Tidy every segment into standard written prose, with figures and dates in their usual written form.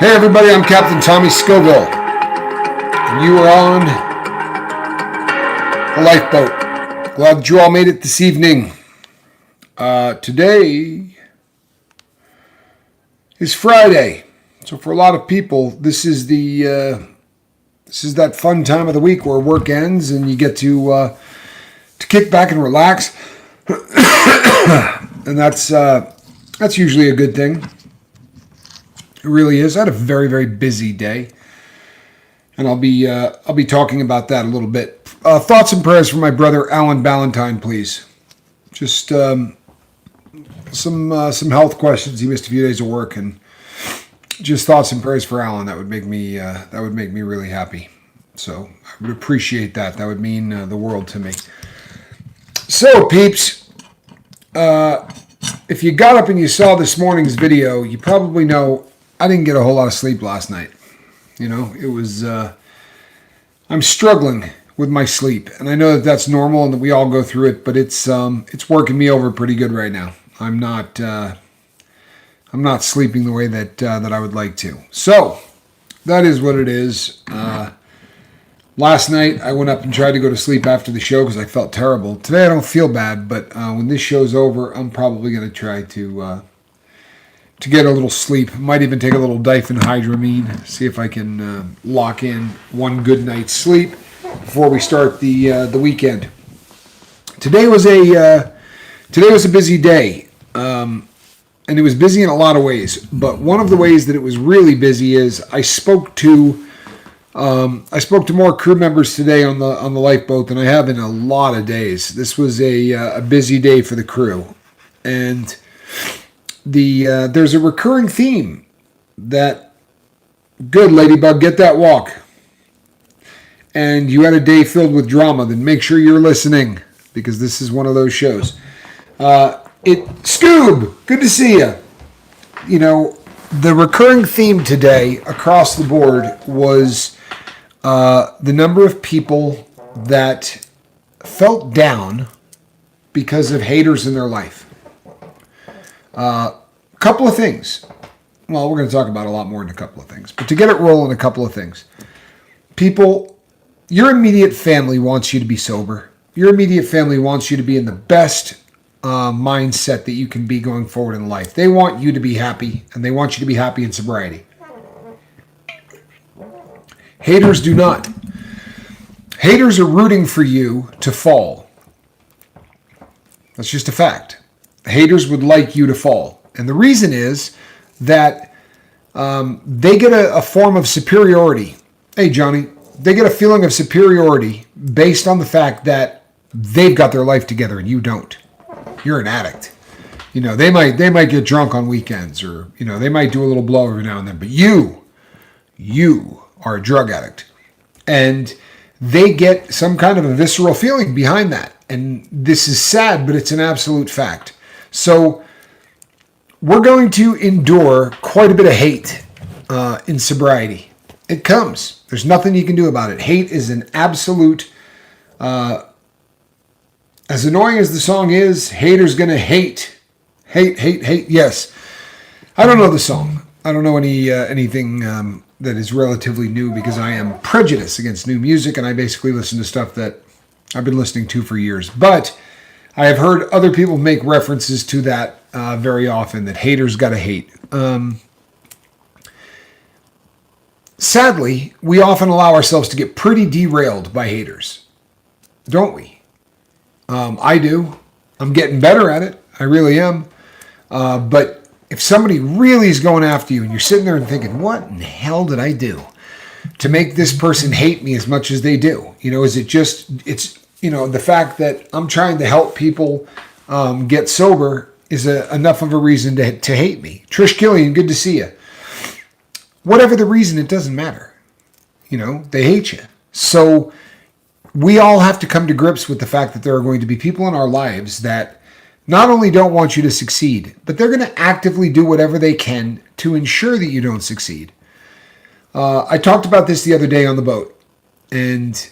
Hey everybody, I'm Captain Tommy Scoville, and you are on a lifeboat. Glad that you all made it this evening. Today is Friday, so for a lot of people, this is that fun time of the week where work ends and you get to kick back and relax, and that's usually a good thing. It really is. I had a very, very busy day, and I'll be talking about that a little bit. Thoughts and prayers for my brother Alan Ballantyne, please. Just some health questions. He missed a few days of work, and just thoughts and prayers for Alan. That would make me really happy. So I would appreciate that. That would mean the world to me. So peeps, if you got up and you saw this morning's video, you probably know I didn't get a whole lot of sleep last night. You know, it was, I'm struggling with my sleep, and I know that that's normal and that we all go through it, but it's working me over pretty good right now. I'm not sleeping the way that I would like to. So that is what it is. Last night I went up and tried to go to sleep after the show because I felt terrible. Today I don't feel bad, but when this show's over, I'm probably going to try to get a little sleep. Might even take a little diphenhydramine, see if I can lock in one good night's sleep before we start the weekend. Today was a busy day, and it was busy in a lot of ways. But one of the ways that it was really busy is I spoke to more crew members today on the lifeboat than I have in a lot of days. This was a busy day for the crew, and there's a recurring theme that, good Ladybug, get that walk. And you had a day filled with drama, then make sure you're listening, because this is one of those shows. Scoob, good to see you. You know, the recurring theme today across the board was the number of people that felt down because of haters in their life. Couple of things. Well, we're going to talk about a lot more than a couple of things. But to get it rolling, a couple of things. People, your immediate family wants you to be sober. Your immediate family wants you to be in the best mindset that you can be going forward in life. They want you to be happy, and they want you to be happy in sobriety. Haters do not. Haters are rooting for you to fall. That's just a fact. Haters would like you to fall. And the reason is that they get a form of superiority. Hey, Johnny, they get a feeling of superiority based on the fact that they've got their life together and you don't. You're an addict. You know, they might get drunk on weekends, or, you know, they might do a little blow every now and then, but you are a drug addict. And they get some kind of a visceral feeling behind that. And this is sad, but it's an absolute fact. So we're going to endure quite a bit of hate in sobriety. It comes. There's nothing you can do about it. Hate is an absolute, as annoying as the song is, haters gonna hate. Hate. Yes. I don't know the song. I don't know anything that is relatively new, because I am prejudiced against new music, and I basically listen to stuff that I've been listening to for years. But I have heard other people make references to that very often, that haters gotta hate. Sadly, we often allow ourselves to get pretty derailed by haters, don't we? I do. I'm getting better at it. I really am. But if somebody really is going after you and you're sitting there and thinking, what in the hell did I do to make this person hate me as much as they do? You know, is it just, you know, the fact that I'm trying to help people get sober is enough of a reason to hate me. Trish Killian, good to see you. Whatever the reason, it doesn't matter. You know, they hate you. So we all have to come to grips with the fact that there are going to be people in our lives that not only don't want you to succeed, but they're going to actively do whatever they can to ensure that you don't succeed. I talked about this the other day on the boat, and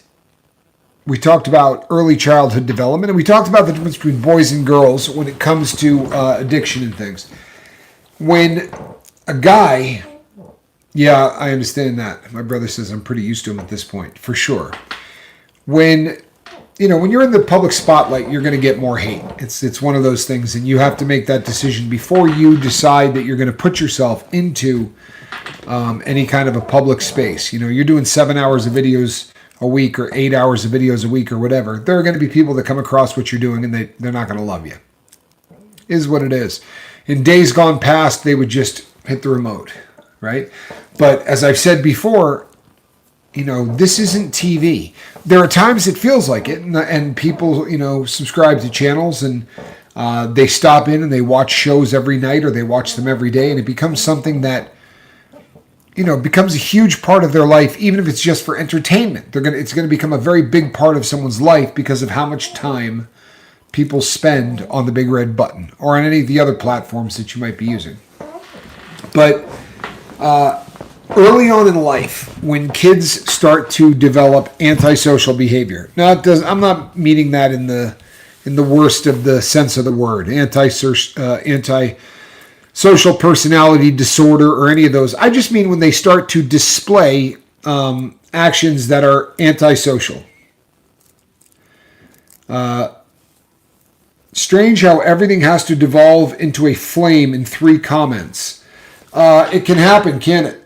we talked about early childhood development, and we talked about the difference between boys and girls when it comes to addiction and things. When a guy Yeah, I understand that. My brother says I'm pretty used to them at this point, for sure. When when you're in the public spotlight, you're going to get more hate. It's one of those things, and you have to make that decision before you decide that you're going to put yourself into any kind of a public space. You're doing 7 hours of videos a week or 8 hours of videos a week or whatever. There are going to be people that come across what you're doing, and they're not going to love you. Is what it is. In days gone past, they would just hit the remote, right? But as I've said before, this isn't TV. There are times it feels like it, and people, subscribe to channels, and they stop in and they watch shows every night, or they watch them every day, and it becomes something that, becomes a huge part of their life, even if it's just for entertainment. It's going to become a very big part of someone's life because of how much time people spend on the big red button or on any of the other platforms that you might be using. But early on in life, when kids start to develop antisocial behavior, now I'm not meaning that in the worst of the sense of the word, antisocial personality disorder or any of those. I just mean when they start to display actions that are antisocial. Strange how everything has to devolve into a flame in 3 comments. It can happen, can it?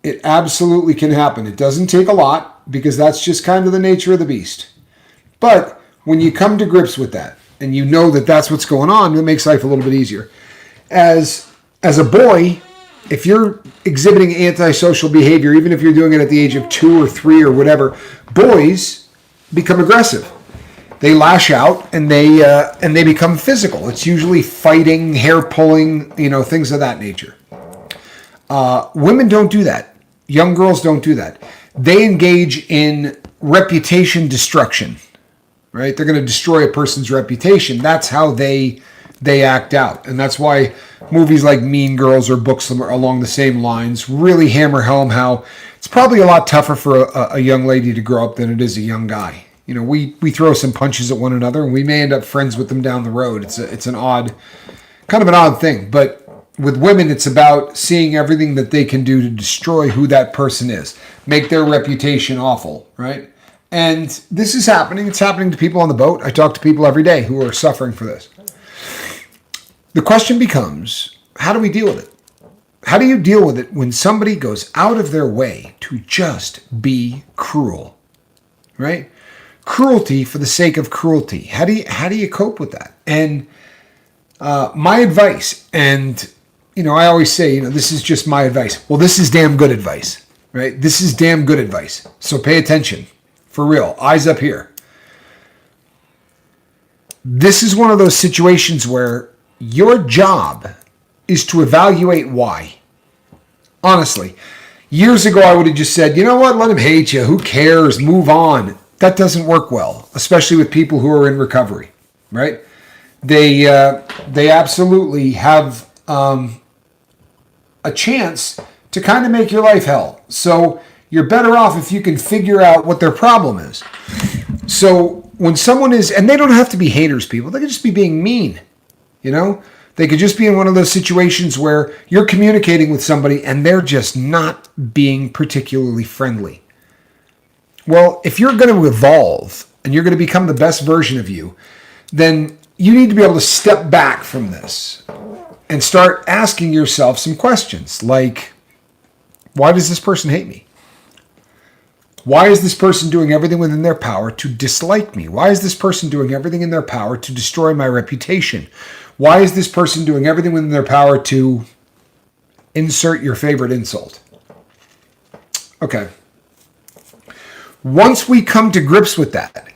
It absolutely can happen. It doesn't take a lot because that's just kind of the nature of the beast. But when you come to grips with that and you know that that's what's going on, it makes life a little bit easier. As a boy, if you're exhibiting antisocial behavior, even if you're doing it at the age of 2 or 3 or whatever, boys become aggressive. They lash out and they become physical. It's usually fighting, hair pulling, things of that nature. Women don't do that. Young girls don't do that. They engage in reputation destruction, right? They're going to destroy a person's reputation. That's how they act out. And that's why movies like Mean Girls or books along the same lines really hammer home how it's probably a lot tougher for a young lady to grow up than it is a young guy. We throw some punches at one another, and we may end up friends with them down the road. It's an odd thing. But with women, it's about seeing everything that they can do to destroy who that person is, make their reputation awful, right? And this is happening. It's happening to people on the boat. I talk to people every day who are suffering for this. The question becomes, how do we deal with it? How do you deal with it when somebody goes out of their way to just be cruel, right? Cruelty for the sake of cruelty. How do you cope with that? And my advice, and I always say, this is just my advice. Well, this is damn good advice, right? This is damn good advice. So pay attention, for real. Eyes up here. This is one of those situations where your job is to evaluate why. Honestly, years ago I would have just said, you know what? Let him hate you. Who cares? Move on. That doesn't work well, especially with people who are in recovery, right? They absolutely have a chance to kind of make your life hell. So you're better off if you can figure out what their problem is. So when someone is, and they don't have to be haters, people, they could just be being mean, They could just be in one of those situations where you're communicating with somebody and they're just not being particularly friendly. Well, if you're going to evolve and you're going to become the best version of you, then you need to be able to step back from this and start asking yourself some questions like, why does this person hate me? Why is this person doing everything within their power to dislike me? Why is this person doing everything in their power to destroy my reputation? Why is this person doing everything within their power to insert your favorite insult? Okay. Once we come to grips with that,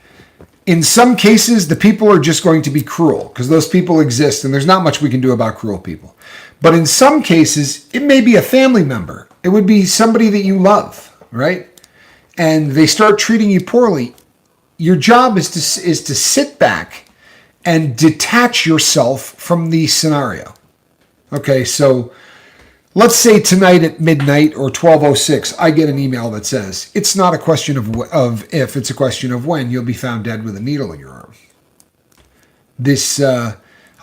in some cases, the people are just going to be cruel because those people exist and there's not much we can do about cruel people. But in some cases, it may be a family member. It would be somebody that you love, right? And they start treating you poorly. Your job is to sit back and detach yourself from the scenario. Okay, so let's say tonight at midnight or 12:06, I get an email that says, it's not a question of if, it's a question of when you'll be found dead with a needle in your arm.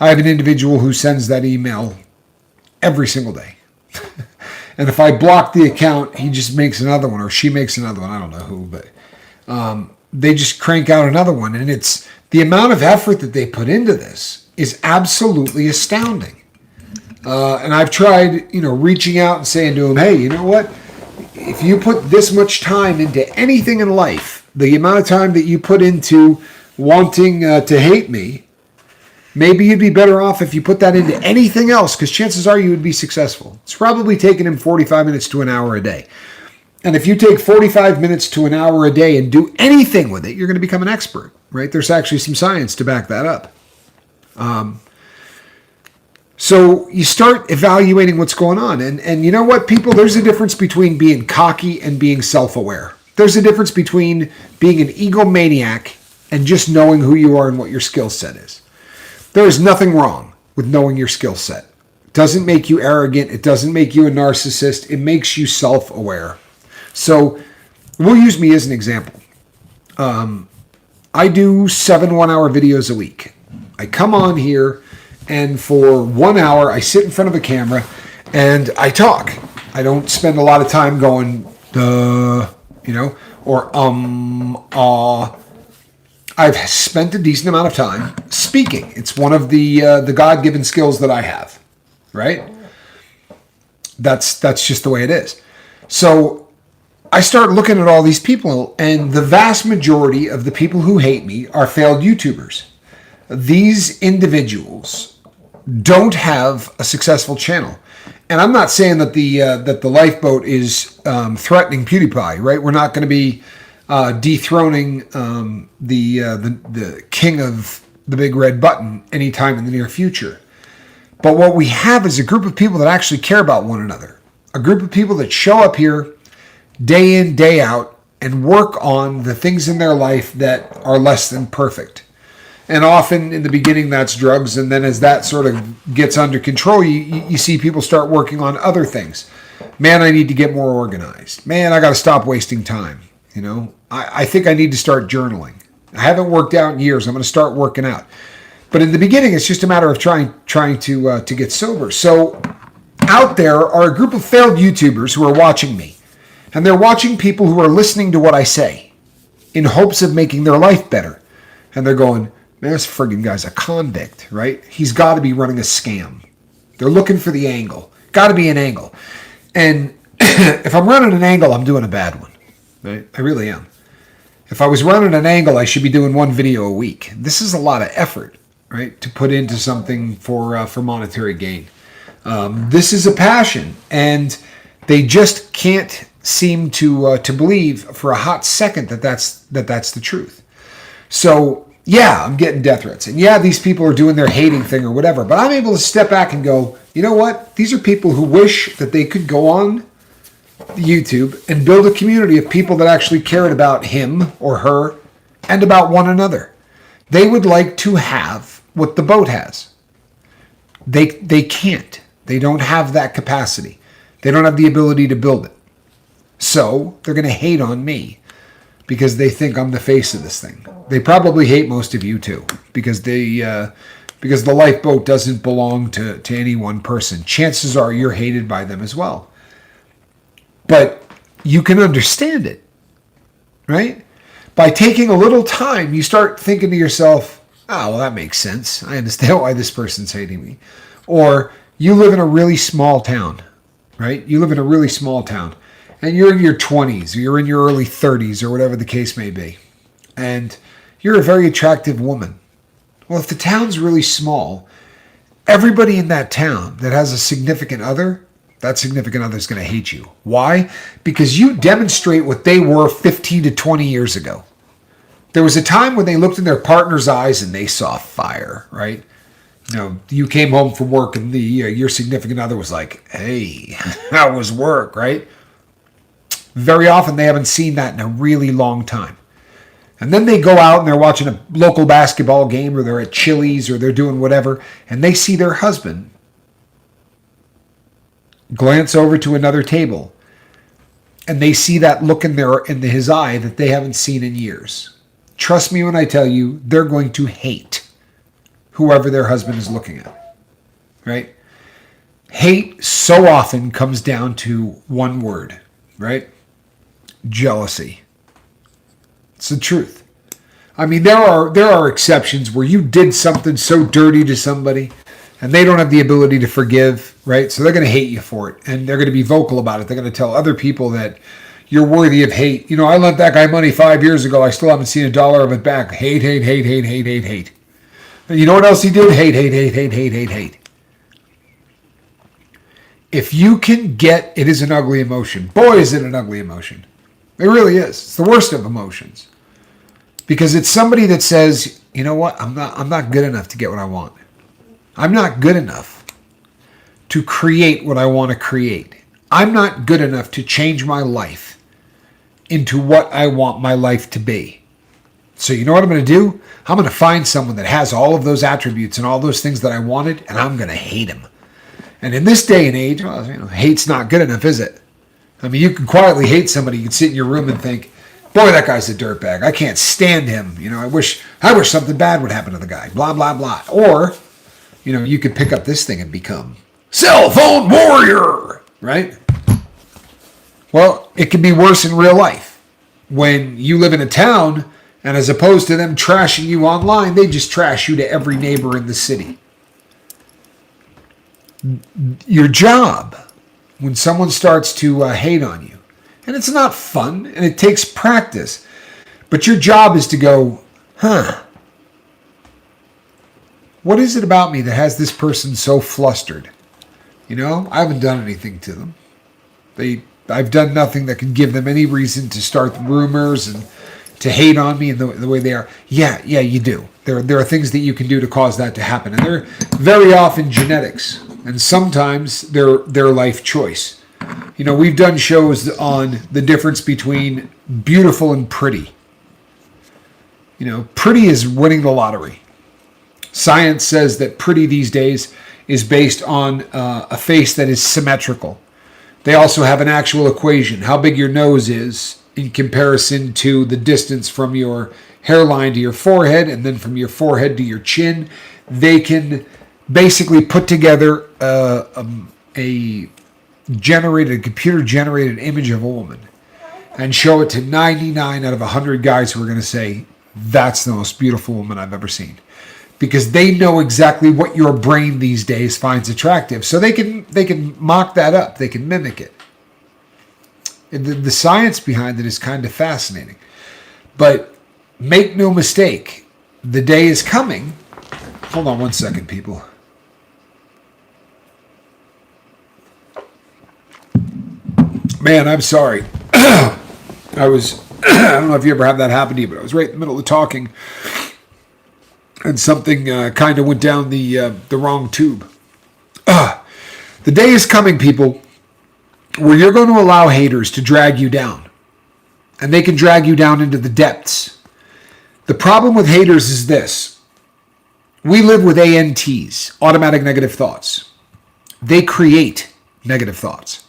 I have an individual who sends that email every single day. And if I block the account, he just makes another one, or she makes another one. I don't know who, but they just crank out another one. And it's the amount of effort that they put into this is absolutely astounding. And I've tried, reaching out and saying to them, hey, you know what? If you put this much time into anything in life, the amount of time that you put into wanting to hate me, maybe you'd be better off if you put that into anything else, because chances are you would be successful. It's probably taking him 45 minutes to an hour a day. And if you take 45 minutes to an hour a day and do anything with it, you're going to become an expert, right? There's actually some science to back that up. So you start evaluating what's going on. And you know what, people? There's a difference between being cocky and being self-aware. There's a difference between being an egomaniac and just knowing who you are and what your skill set is. There is nothing wrong with knowing your skill set. It doesn't make you arrogant. It doesn't make you a narcissist. It makes you self-aware. So we'll use me as an example. I do 7 1-hour videos a week. I come on here, and for 1 hour, I sit in front of a camera and I talk. I don't spend a lot of time going, or I've spent a decent amount of time speaking. It's one of the God-given skills that I have, right? That's just the way it is. So I start looking at all these people, and the vast majority of the people who hate me are failed YouTubers. These individuals don't have a successful channel. And I'm not saying that the lifeboat is threatening PewDiePie, right? We're not going to be dethroning the king of the big red button anytime in the near future. But what we have is a group of people that actually care about one another. A group of people that show up here day in, day out, and work on the things in their life that are less than perfect. And often in the beginning, that's drugs. And then as that sort of gets under control, you see people start working on other things. Man, I need to get more organized. Man, I got to stop wasting time. I think I need to start journaling. I haven't worked out in years. I'm going to start working out. But in the beginning, it's just a matter of trying to get sober. So out there are a group of failed YouTubers who are watching me. And they're watching people who are listening to what I say in hopes of making their life better. And they're going, man, this friggin' guy's a convict, right? He's got to be running a scam. They're looking for the angle. Got to be an angle. And if I'm running an angle, I'm doing a bad one, right? I really am. If I was running an angle, I should be doing 1 video a week. This is a lot of effort, right, to put into something for monetary gain. This is a passion, and they just can't seem to believe for a hot second that that's the truth. So yeah, I'm getting death threats, and yeah, these people are doing their hating thing or whatever. But I'm able to step back and go, you know what? These are people who wish that they could go on YouTube and build a community of people that actually cared about him or her and about one another. They would like to have what the boat has. They can't. They don't have that capacity. They don't have the ability to build it. So they're going to hate on me because they think I'm the face of this thing. They probably hate most of you too, because the lifeboat doesn't belong to any one person. Chances are you're hated by them as well. But you can understand it, right? By taking a little time, you start thinking to yourself, oh, well, that makes sense. I understand why this person's hating me. Or you live in a really small town, right? You live in a really small town, and you're in your 20s, or you're in your early 30s, or whatever the case may be. And you're a very attractive woman. Well, if the town's really small, everybody in that town that has a significant other, that significant other is going to hate you. Why? Because you demonstrate what they were 15 to 20 years ago. There was a time when they looked in their partner's eyes and they saw fire, right? You came home from work and your significant other was like, hey, how was work, right? Very often they haven't seen that in a really long time. And then they go out and they're watching a local basketball game, or they're at Chili's, or they're doing whatever, and they see their husband glance over to another table, and they see that look in his eye that they haven't seen in years. Trust me when I tell you, they're going to hate whoever their husband is looking at, right? Hate so often comes down to one word, right? Jealousy. It's the truth. I mean, there are exceptions where you did something so dirty to somebody and they don't have the ability to forgive, right? So they're going to hate you for it, and they're going to be vocal about it. They're going to tell other people that you're worthy of hate. You know, I lent that guy money 5 years ago. I still haven't seen $1 of it back. Hate, hate, hate, hate, hate, hate, hate. And you know what else he did? Hate, hate, hate, hate, hate, hate, hate. If you can get, it is an ugly emotion. Boy, is it an ugly emotion. It really is. It's the worst of emotions. Because it's somebody that says, you know what, I'm not good enough to get what I want. I'm not good enough to create what I want to create. I'm not good enough to change my life into what I want my life to be. So you know what I'm going to do? I'm going to find someone that has all of those attributes and all those things that I wanted, and I'm going to hate him. And in this day and age, well, you know, hate's not good enough, is it? I mean, you can quietly hate somebody. You can sit in your room and think, boy, that guy's a dirtbag. I can't stand him. You know, I wish something bad would happen to the guy. Blah, blah, blah. Or, you know, you could pick up this thing and become cell phone warrior, right? Well, it can be worse in real life. When you live in a town, and as opposed to them trashing you online, they just trash you to every neighbor in the city. Your job, when someone starts to hate on you, and it's not fun, and it takes practice, but your job is to go, what is it about me that has this person so flustered? You know, I haven't done anything to them. I've done nothing that can give them any reason to start rumors and to hate on me in the way they are. Yeah, you do. There are things that you can do to cause that to happen, and they're very often genetics, and sometimes they're life choice. You know, we've done shows on the difference between beautiful and pretty. You know, pretty is winning the lottery. Science says that pretty these days is based on a face that is symmetrical. They also have an actual equation, how big your nose is in comparison to the distance from your hairline to your forehead, and then from your forehead to your chin. They can basically put together a computer-generated image of a woman and show it to 99 out of 100 guys who are going to say, that's the most beautiful woman I've ever seen. Because they know exactly what your brain these days finds attractive. So they can mock that up. They can mimic it. The science behind it is kind of fascinating. But make no mistake, the day is coming. Hold on one second, people. Man, I'm sorry. I don't know if you ever have that happen to you, but I was right in the middle of talking, and something kind of went down the wrong tube. The day is coming, people, where you're going to allow haters to drag you down. And they can drag you down into the depths. The problem with haters is this. We live with ANTs, automatic negative thoughts. They create negative thoughts.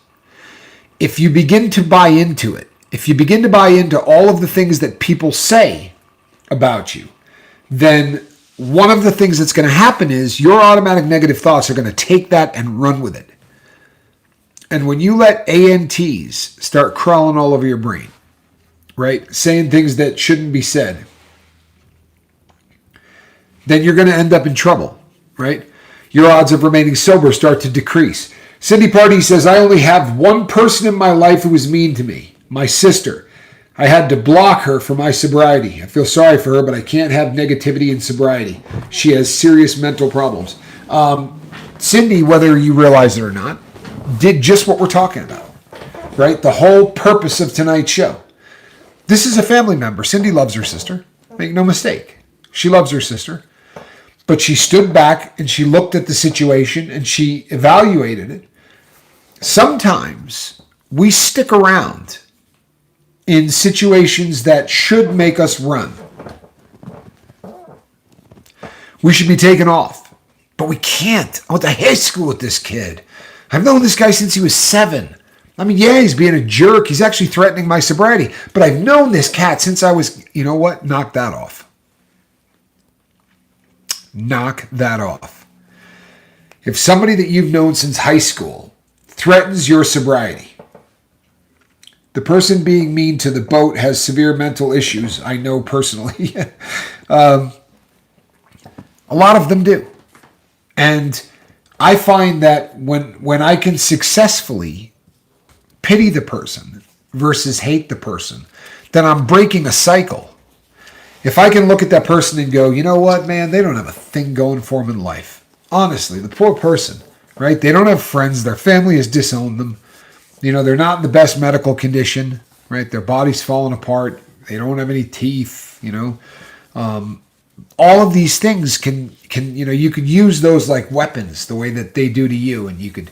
If you begin to buy into it, if you begin to buy into all of the things that people say about you, then one of the things that's going to happen is your automatic negative thoughts are going to take that and run with it. And when you let ANTs start crawling all over your brain, right, saying things that shouldn't be said, then you're going to end up in trouble, right? Your odds of remaining sober start to decrease. Cindy Party says, I only have one person in my life who is mean to me, my sister. I had to block her for my sobriety. I feel sorry for her, but I can't have negativity in sobriety. She has serious mental problems. Cindy, whether you realize it or not, did just what we're talking about, right? The whole purpose of tonight's show. This is a family member. Cindy loves her sister. Make no mistake. She loves her sister. But she stood back and she looked at the situation and she evaluated it. Sometimes we stick around in situations that should make us run. We should be taken off, but we can't. I went to high school with this kid. I've known this guy since he was 7. I mean, yeah, he's being a jerk. He's actually threatening my sobriety, but I've known this cat since I was, you know what? Knock that off. Knock that off. If somebody that you've known since high school threatens your sobriety, the person being mean to the boat has severe mental issues, I know personally. A lot of them do. And I find that when I can successfully pity the person versus hate the person, then I'm breaking a cycle. If I can look at that person and go, you know what, man, they don't have a thing going for them in life. Honestly, the poor person, right? They don't have friends. Their family has disowned them. They're not in the best medical condition, right? Their body's falling apart. They don't have any teeth, all of these things can you could use those like weapons the way that they do to you. And you could,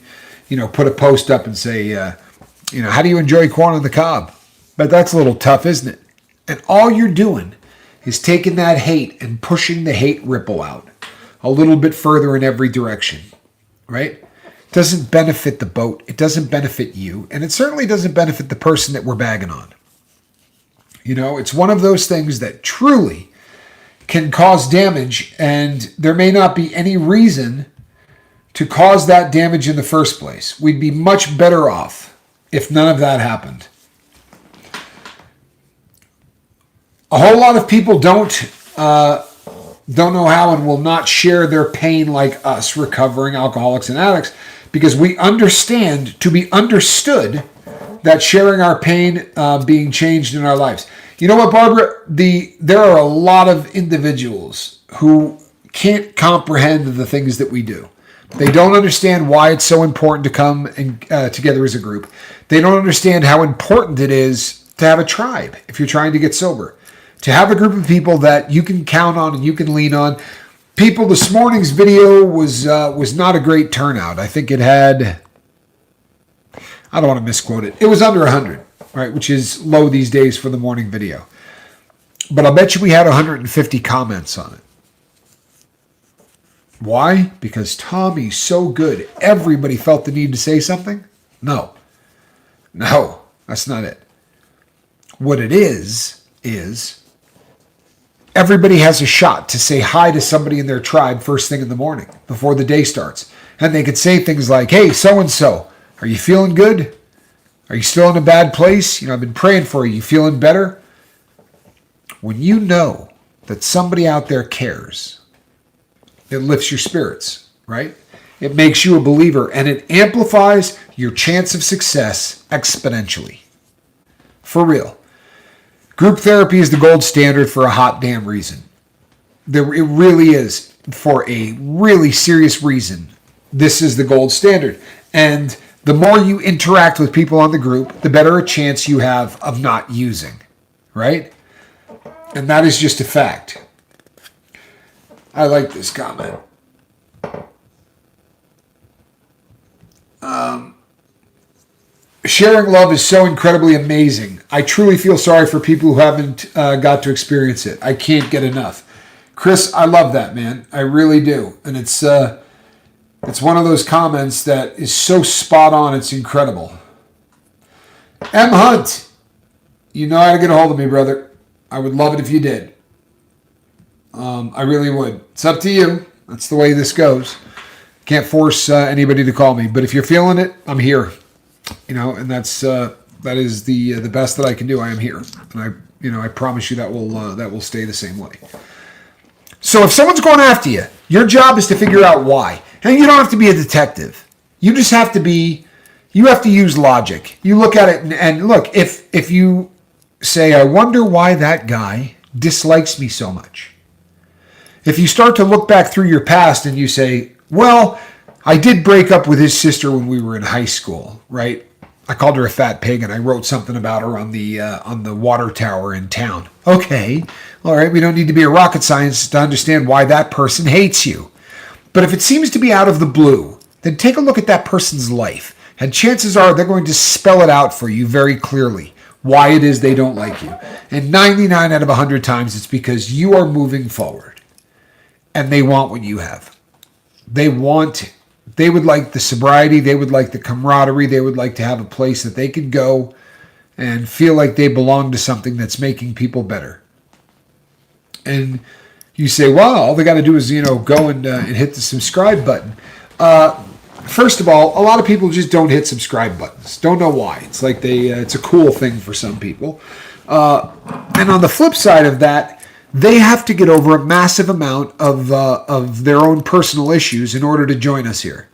put a post up and say, how do you enjoy corn on the cob? But that's a little tough, isn't it? And all you're doing is taking that hate and pushing the hate ripple out a little bit further in every direction, right? It doesn't benefit the boat. It doesn't benefit you. And it certainly doesn't benefit the person that we're bagging on. It's one of those things that truly can cause damage, and there may not be any reason to cause that damage in the first place. We'd be much better off if none of that happened. A whole lot of people don't know how and will not share their pain like us, recovering alcoholics and addicts, because we understand to be understood that sharing our pain being changed in our lives. You know what, Barbara? There are a lot of individuals who can't comprehend the things that we do. They don't understand why it's so important to come and together as a group. They don't understand how important it is to have a tribe if you're trying to get sober. To have a group of people that you can count on and you can lean on. People, this morning's video was not a great turnout. I think it had, I don't want to misquote it. It was under 100, right? Which is low these days for the morning video. But I'll bet you we had 150 comments on it. Why? Because Tommy's so good. Everybody felt the need to say something? No, that's not it. What it is everybody has a shot to say hi to somebody in their tribe first thing in the morning before the day starts. And they could say things like, hey, so-and-so, are you feeling good? Are you still in a bad place? I've been praying for you. You feeling better? When you know that somebody out there cares, it lifts your spirits, right? It makes you a believer, and it amplifies your chance of success exponentially. For real. Group therapy is the gold standard for a hot damn reason. It really is. For a really serious reason. This is the gold standard. And the more you interact with people on the group, the better a chance you have of not using. Right? And that is just a fact. I like this comment. Sharing love is so incredibly amazing. I truly feel sorry for people who haven't got to experience it. I can't get enough. Chris, I love that, man. I really do. And it's one of those comments that is so spot on. It's incredible. M. Hunt, you know how to get a hold of me, brother. I would love it if you did. I really would. It's up to you. That's the way this goes. Can't force anybody to call me. But if you're feeling it, I'm here. And that is the best that I can do. I am here, and I promise you that will stay the same way. So if someone's going after you, your job is to figure out why, and you don't have to be a detective. You just have to use logic. You look at it and look. If you say, I wonder why that guy dislikes me so much. If you start to look back through your past and you say, well, I did break up with his sister when we were in high school, right? I called her a fat pig, and I wrote something about her on the water tower in town. Okay, all right, we don't need to be a rocket scientist to understand why that person hates you. But if it seems to be out of the blue, then take a look at that person's life, and chances are they're going to spell it out for you very clearly, why it is they don't like you. And 99 out of 100 times, it's because you are moving forward, and they want what you have. They would like the sobriety. They would like the camaraderie. They would like to have a place that they could go and feel like they belong to something that's making people better. And you say, well, all they got to do is, go and hit the subscribe button. First of all, a lot of people just don't hit subscribe buttons. Don't know why. It's like it's a cool thing for some people. And on the flip side of that, they have to get over a massive amount of their own personal issues in order to join us here.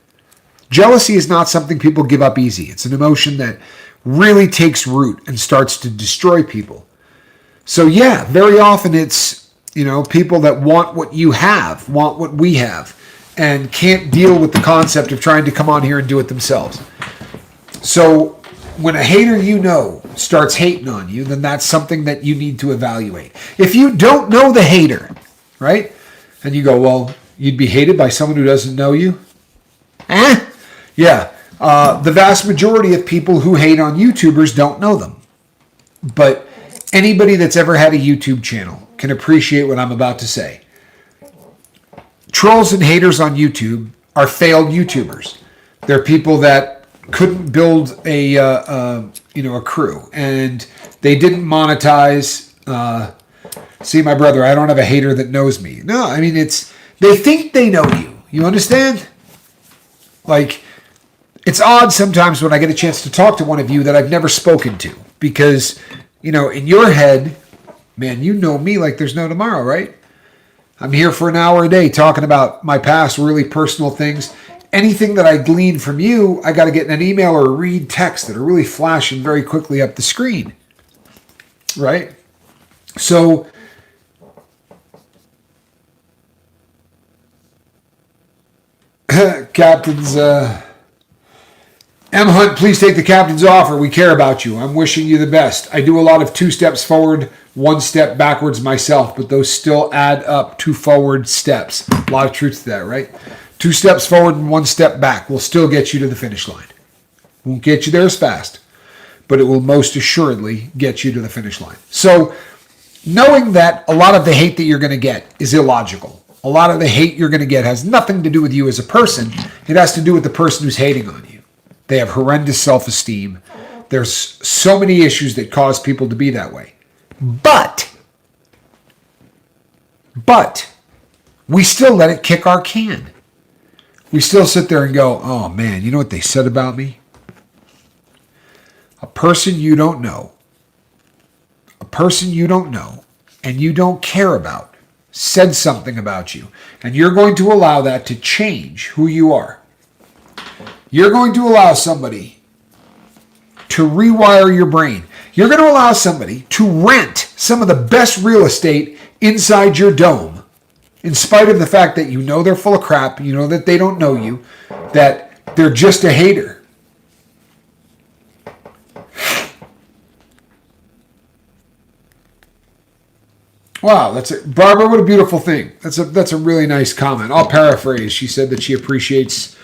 Jealousy is not something people give up easy. It's an emotion that really takes root and starts to destroy people. So yeah, very often it's, people that want what you have, want what we have, and can't deal with the concept of trying to come on here and do it themselves. So when a hater starts hating on you, then that's something that you need to evaluate. If you don't know the hater, right, and you go, well, you'd be hated by someone who doesn't know you? Yeah. The vast majority of people who hate on YouTubers don't know them. But anybody that's ever had a YouTube channel can appreciate what I'm about to say. Trolls and haters on YouTube are failed YouTubers. They're people that couldn't build a crew, and they didn't monetize. See, my brother, I don't have a hater that knows me. No, I mean, they think they know you. You understand? Like, it's odd sometimes when I get a chance to talk to one of you that I've never spoken to, because, in your head, man, you know me like there's no tomorrow, right? I'm here for an hour a day talking about my past, really personal things. Anything that I glean from you, I got to get in an email or read text that are really flashing very quickly up the screen, right? So captains, M. Hunt, please take the captain's offer. We care about you. I'm wishing you the best. I do a lot of 2 steps forward, 1 step backwards myself, but those still add up to forward steps. A lot of truth to that, right? 2 steps forward and 1 step back will still get you to the finish line. Won't get you there as fast, but it will most assuredly get you to the finish line. So knowing that a lot of the hate that you're going to get is illogical. A lot of the hate you're going to get has nothing to do with you as a person. It has to do with the person who's hating on you. They have horrendous self-esteem. There's so many issues that cause people to be that way. But we still let it kick our can. We still sit there and go, oh man, you know what they said about me? A person you don't know, and you don't care about, said something about you, and you're going to allow that to change who you are. You're going to allow somebody to rewire your brain. You're going to allow somebody to rent some of the best real estate inside your dome, in spite of the fact that you know they're full of crap, you know that they don't know you, that they're just a hater. Wow, Barbara, what a beautiful thing. That's a really nice comment. I'll paraphrase. She said that she appreciates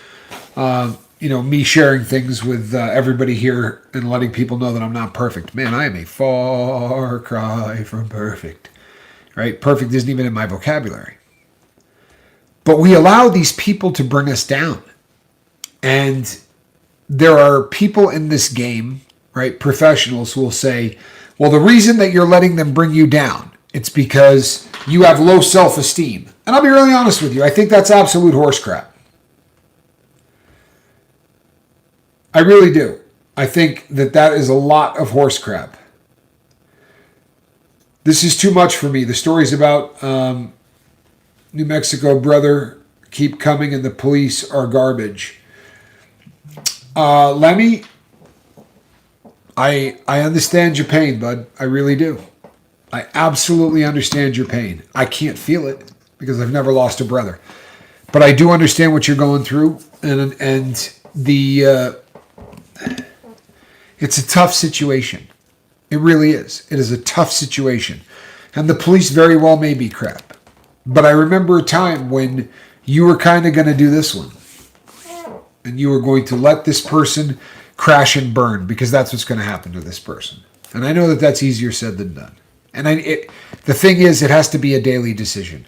me sharing things with everybody here and letting people know that I'm not perfect. Man, I am a far cry from perfect, right? Perfect isn't even in my vocabulary. But we allow these people to bring us down. And there are people in this game, right, professionals who will say, well, the reason that you're letting them bring you down, it's because you have low self-esteem. And I'll be really honest with you. I think that's absolute horse crap. I really do. I think that is a lot of horse crap. This is too much for me. The stories about New Mexico brother keep coming and the police are garbage. Lemmy, I understand your pain, bud. I really do. I absolutely understand your pain. I can't feel it because I've never lost a brother. But I do understand what you're going through, and it's a tough situation. It really is. It is a tough situation. And the police very well may be crap. But I remember a time when you were kind of going to do this one. And you were going to let this person crash and burn, because that's what's going to happen to this person. And I know that that's easier said than done. And the thing is, it has to be a daily decision.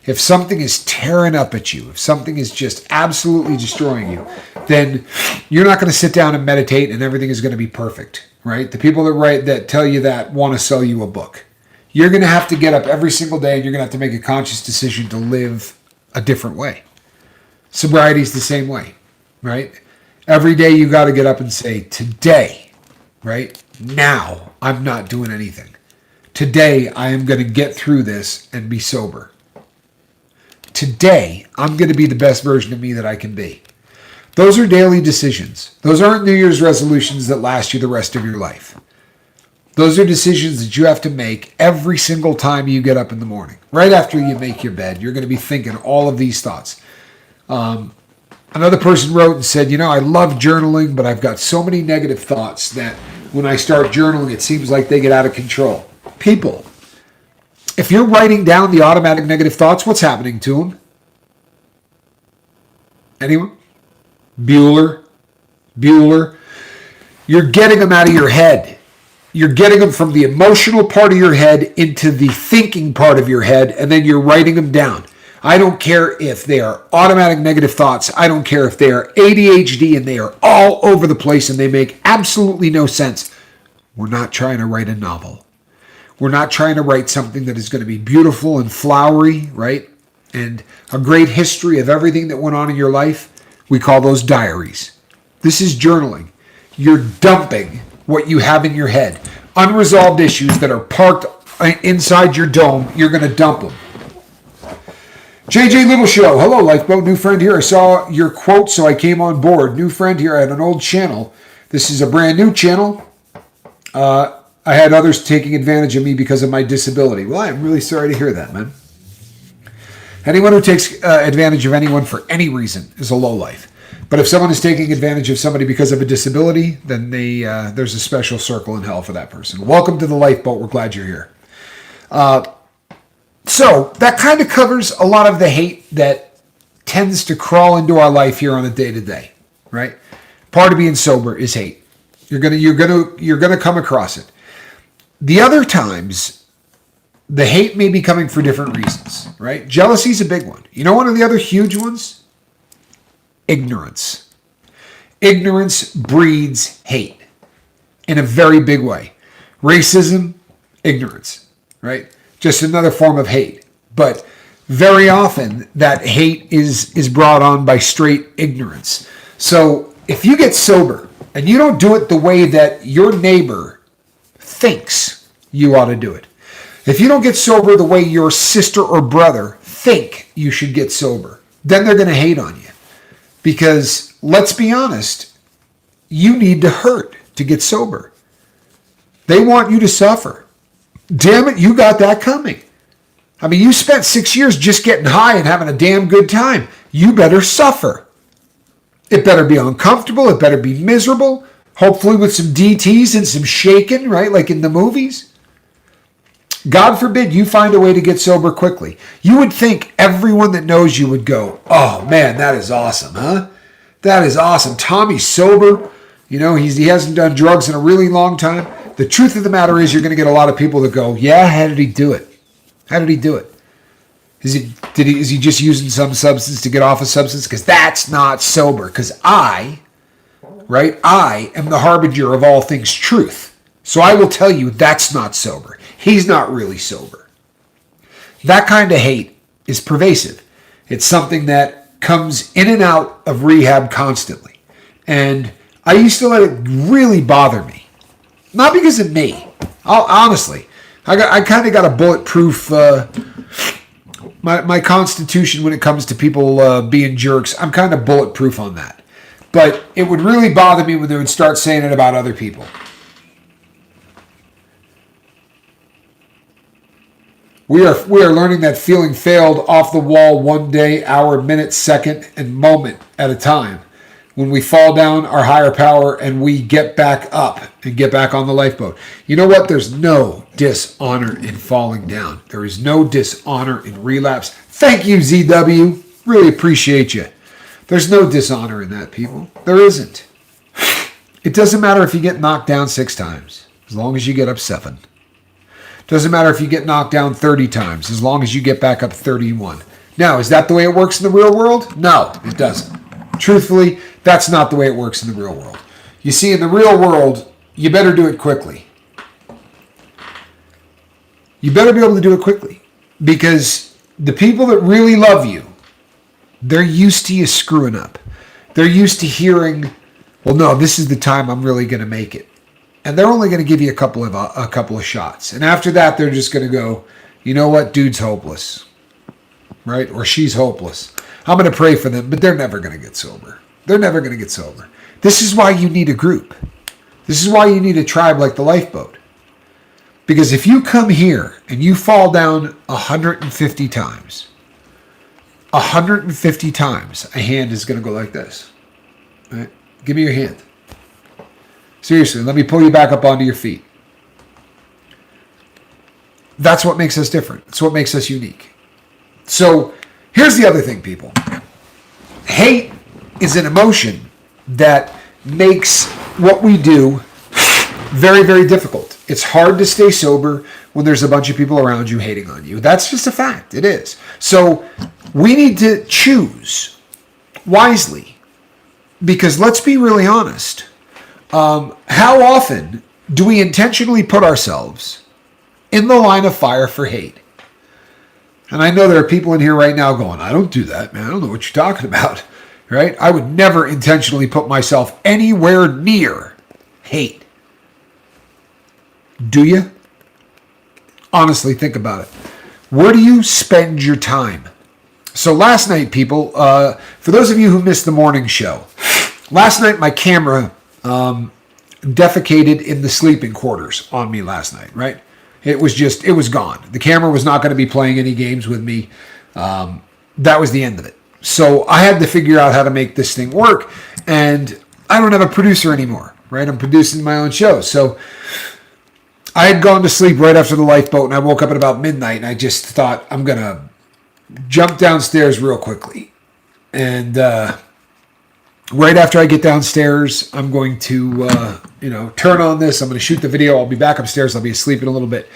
If something is tearing up at you, if something is just absolutely destroying you, then you're not going to sit down and meditate and everything is going to be perfect, right? The people that tell you that want to sell you a book. You're going to have to get up every single day and you're going to have to make a conscious decision to live a different way. Sobriety is the same way, right? Every day you got to get up and say, today, right? Now, I'm not doing anything. Today, I am going to get through this and be sober. Today, I'm going to be the best version of me that I can be. Those are daily decisions. Those aren't New Year's resolutions that last you the rest of your life. Those are decisions that you have to make every single time you get up in the morning. Right after you make your bed, you're going to be thinking all of these thoughts. Another person wrote and said, I love journaling, but I've got so many negative thoughts that when I start journaling, it seems like they get out of control. People, if you're writing down the automatic negative thoughts, what's happening to them? Anyone? Bueller. You're getting them out of your head. You're getting them from the emotional part of your head into the thinking part of your head, and then you're writing them down. I don't care if they are automatic negative thoughts. I don't care if they are ADHD and they are all over the place and they make absolutely no sense. We're not trying to write a novel. We're not trying to write something that is going to be beautiful and flowery, right? And a great history of everything that went on in your life. We call those diaries. This is journaling. You're dumping what you have in your head. Unresolved issues that are parked inside your dome, you're going to dump them. JJ Little Show. Hello, Lifeboat. New friend here. I saw your quote, so I came on board. New friend here. I had an old channel. This is a brand new channel. I had others taking advantage of me because of my disability. Well, I'm really sorry to hear that, man. Anyone who takes advantage of anyone for any reason is a lowlife. But if someone is taking advantage of somebody because of a disability, then there's a special circle in hell for that person. Welcome to the Lifeboat. We're glad you're here. So that kind of covers a lot of the hate that tends to crawl into our life here on a day-to-day, right? Part of being sober is hate. You're gonna come across it. The other times, the hate may be coming for different reasons, right? Jealousy is a big one. You know one of the other huge ones? Ignorance. Ignorance breeds hate in a very big way. Racism, ignorance, right? Just another form of hate. But very often that hate is brought on by straight ignorance. So if you get sober and you don't do it the way that your neighbor thinks you ought to do it, if you don't get sober the way your sister or brother think you should get sober, then they're going to hate on you. Because let's be honest, you need to hurt to get sober. They want you to suffer. Damn it, you got that coming. I mean, you spent 6 years just getting high and having a damn good time. You better suffer. It better be uncomfortable. It better be miserable. Hopefully with some DTs and some shaking, right? Like in the movies. God forbid you find a way to get sober quickly. You would think everyone that knows you would go, oh man, that is awesome, huh? That is awesome. Tommy's sober. You know, he hasn't done drugs in a really long time. The truth of the matter is you're going to get a lot of people that go, yeah, how did he do it? How did he do it? Is he just using some substance to get off a substance? Because that's not sober. Because I am the harbinger of all things truth. So I will tell you that's not sober. He's not really sober. That kind of hate is pervasive. It's something that comes in and out of rehab constantly. And I used to let it really bother me. Not because of me. Honestly, I kind of got a bulletproof, my constitution when it comes to people being jerks, I'm kind of bulletproof on that. But it would really bother me when they would start saying it about other people. We are learning that feeling failed off the wall one day, hour, minute, second, and moment at a time. When we fall down our higher power and we get back up and get back on the lifeboat. You know what? There's no dishonor in falling down. There is no dishonor in relapse. Thank you, ZW. Really appreciate you. There's no dishonor in that, people. There isn't. It doesn't matter if you get knocked down 6 times, as long as you get up 7. Doesn't matter if you get knocked down 30 times, as long as you get back up 31. Now, is that the way it works in the real world? No, it doesn't. Truthfully, that's not the way it works in the real world. You see, in the real world, you better do it quickly. You better be able to do it quickly. Because the people that really love you They're used to you screwing up. They're used to hearing, well, no, this is the time I'm really going to make it. And they're only going to give you a couple of shots. And after that, they're just going to go, you know what, dude's hopeless, right? Or she's hopeless. I'm going to pray for them, but they're never going to get sober. They're never going to get sober. This is why you need a group. This is why you need a tribe like the Lifeboat. Because if you come here and you fall down 150 times, 150 times, a hand is going to go like this. Right? Give me your hand. Seriously, let me pull you back up onto your feet. That's what makes us different. It's what makes us unique. So here's the other thing, people. Hate is an emotion that makes what we do very, very difficult. It's hard to stay sober when there's a bunch of people around you hating on you. That's just a fact. It is. So we need to choose wisely, because let's be really honest. How often do we intentionally put ourselves in the line of fire for hate? And I know there are people in here right now going, I don't do that, man. I don't know what you're talking about, right? I would never intentionally put myself anywhere near hate. Do you? Honestly, think about it. Where do you spend your time? So last night, people, for those of you who missed the morning show, last night my camera defecated in the sleeping quarters on me last night, right? It was gone. The camera was not going to be playing any games with me. That was the end of it. So I had to figure out how to make this thing work. And I don't have a producer anymore, right? I'm producing my own show. So I had gone to sleep right after the Lifeboat, and I woke up at about midnight, and I just thought, I'm going to jump downstairs real quickly. And right after I get downstairs, I'm going to, turn on this. I'm going to shoot the video. I'll be back upstairs. I'll be asleep in a little bit.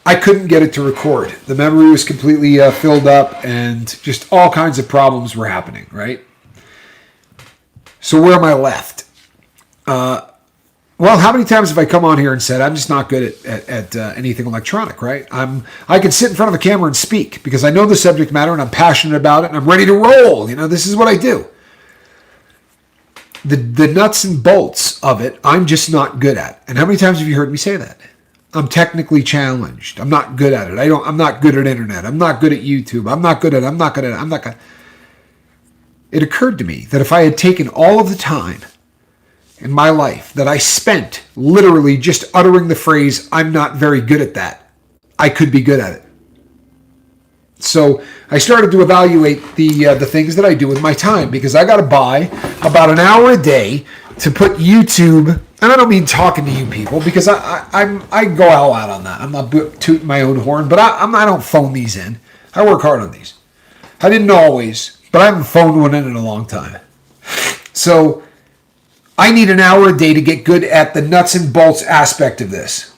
I couldn't get it to record. The memory was completely filled up, and just all kinds of problems were happening, right? So where am I left? Well, how many times have I come on here and said, I'm just not good at anything electronic, right? I can sit in front of a camera and speak because I know the subject matter and I'm passionate about it and I'm ready to roll. This is what I do. The nuts and bolts of it, I'm just not good at. And how many times have you heard me say that? I'm technically challenged. I'm not good at it. I'm not good at internet. I'm not good at YouTube. I'm not good at. It occurred to me that if I had taken all of the time in my life that I spent literally just uttering the phrase, I'm not very good at that, I could be good at it. So I started to evaluate the things that I do with my time, because I got to buy about an hour a day to put YouTube, and I don't mean talking to you people, because I go all out on that. I'm not tooting my own horn, but I don't phone these in. I work hard on these. I didn't always, but I haven't phoned one in a long time. So I need an hour a day to get good at the nuts and bolts aspect of this.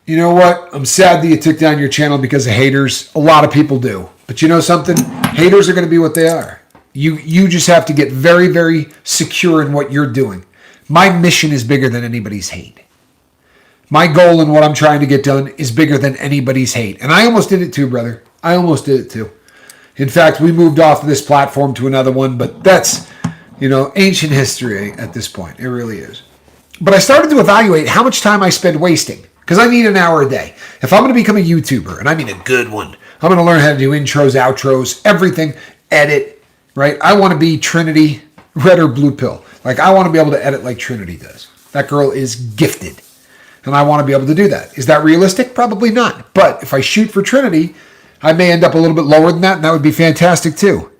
You know what? I'm sad that you took down your channel because of haters. A lot of people do. But you know something? Haters are going to be what they are. You just have to get very, very secure in what you're doing. My mission is bigger than anybody's hate. My goal and what I'm trying to get done is bigger than anybody's hate. And I almost did it too, brother. I almost did it too. In fact, we moved off of this platform to another one, but that's, ancient history at this point. It really is. But I started to evaluate how much time I spend wasting, because I need an hour a day. If I'm going to become a YouTuber, and I mean a good one, I'm going to learn how to do intros, outros, everything, edit, right? I want to be Trinity, red or blue pill. Like, I want to be able to edit like Trinity does. That girl is gifted. And I want to be able to do that. Is that realistic? Probably not. But if I shoot for Trinity, I may end up a little bit lower than that, and that would be fantastic too.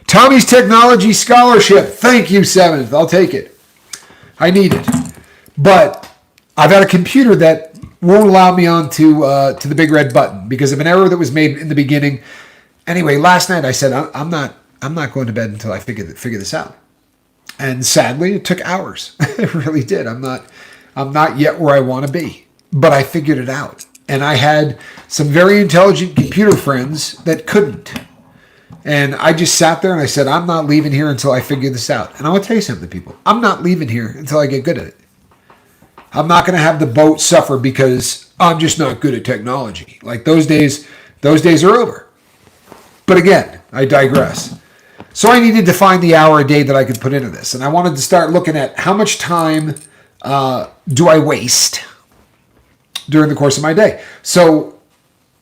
Tommy's Technology Scholarship. Thank you, 7th. I'll take it. I need it. But I've had a computer that won't allow me on to the big red button because of an error that was made in the beginning. Anyway, last night I said, I'm not going to bed until I figure this out. And sadly, it took hours. It really did. I'm not yet where I want to be, but I figured it out. And I had some very intelligent computer friends that couldn't. And I just sat there and I said, I'm not leaving here until I figure this out. And I want to tell you something, people. I'm not leaving here until I get good at it. I'm not going to have the boat suffer because I'm just not good at technology. Like those days are over. But again, I digress. So I needed to find the hour a day that I could put into this. And I wanted to start looking at how much time do I waste during the course of my day. So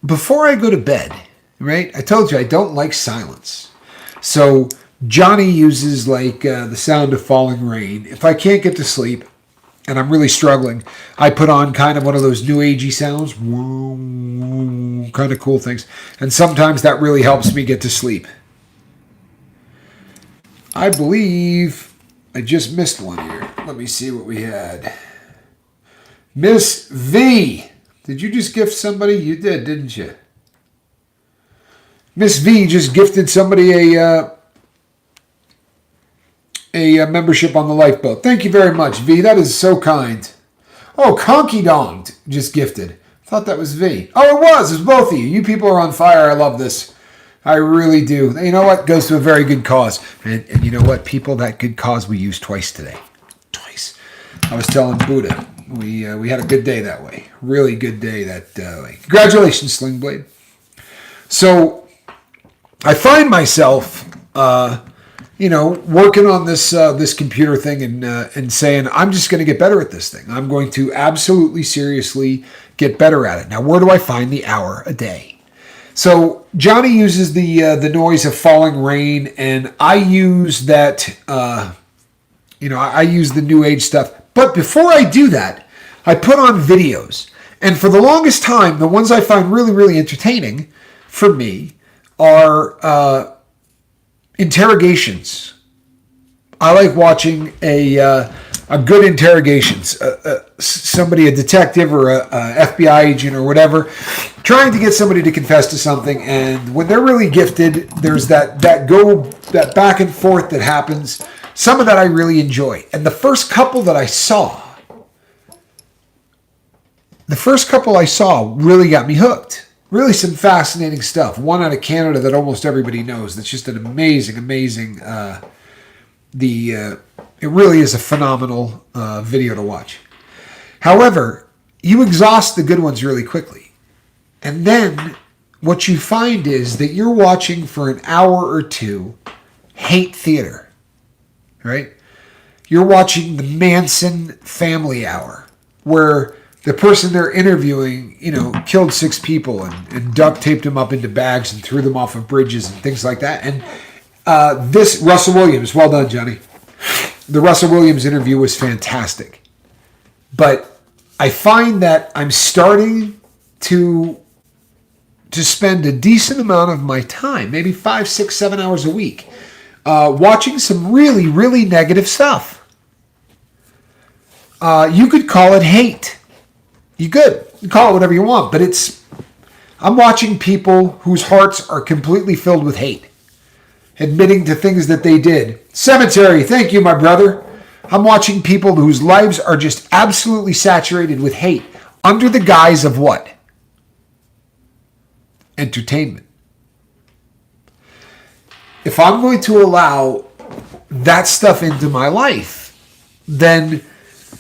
before I go to bed, right, I told you I don't like silence. So Johnny uses like the sound of falling rain. If I can't get to sleep and I'm really struggling, I put on kind of one of those new agey sounds, kind of cool things. And sometimes that really helps me get to sleep. I believe I just missed one here. Let me see what we had. Miss V. Did you just gift somebody? You did, didn't you? Miss V just gifted somebody a membership on the lifeboat. Thank you very much, V. That is so kind. Oh, Conky Donged just gifted. Thought that was V. Oh, it was. It was both of you. You people are on fire. I love this. I really do. You know what? Goes to a very good cause. And you know what, people? That good cause we used twice today. Twice. I was telling Buddha. We had a good day that way. Really good day that way. Congratulations, Sling Blade. So I find myself, working on this computer thing and saying, I'm just going to get better at this thing. I'm going to absolutely seriously get better at it. Now, where do I find the hour a day? So Johnny uses the noise of falling rain, and I use that. I use the new age stuff. But before I do that, I put on videos, and for the longest time, the ones I find really, really entertaining for me are interrogations. I like watching a good interrogations. Somebody, a detective or a FBI agent or whatever, trying to get somebody to confess to something. And when they're really gifted, there's that back and forth that happens. Some of that I really enjoy. And the first couple I saw really got me hooked. Really some fascinating stuff. One out of Canada that almost everybody knows. That's just an amazing. It really is a phenomenal video to watch. However, you exhaust the good ones really quickly. And then what you find is that you're watching for an hour or two hate theater, right? You're watching the Manson Family Hour, where the person they're interviewing, killed 6 people and duct taped them up into bags and threw them off of bridges and things like that. And this Russell Williams, well done, Johnny. The Russell Williams interview was fantastic. But I find that I'm starting to spend a decent amount of my time, maybe 5, 6, 7 hours a week, watching some really, really negative stuff. You could call it hate. You could. You call it whatever you want, but I'm watching people whose hearts are completely filled with hate, admitting to things that they did. Cemetery, thank you, my brother. I'm watching people whose lives are just absolutely saturated with hate under the guise of what? Entertainment. If I'm going to allow that stuff into my life, then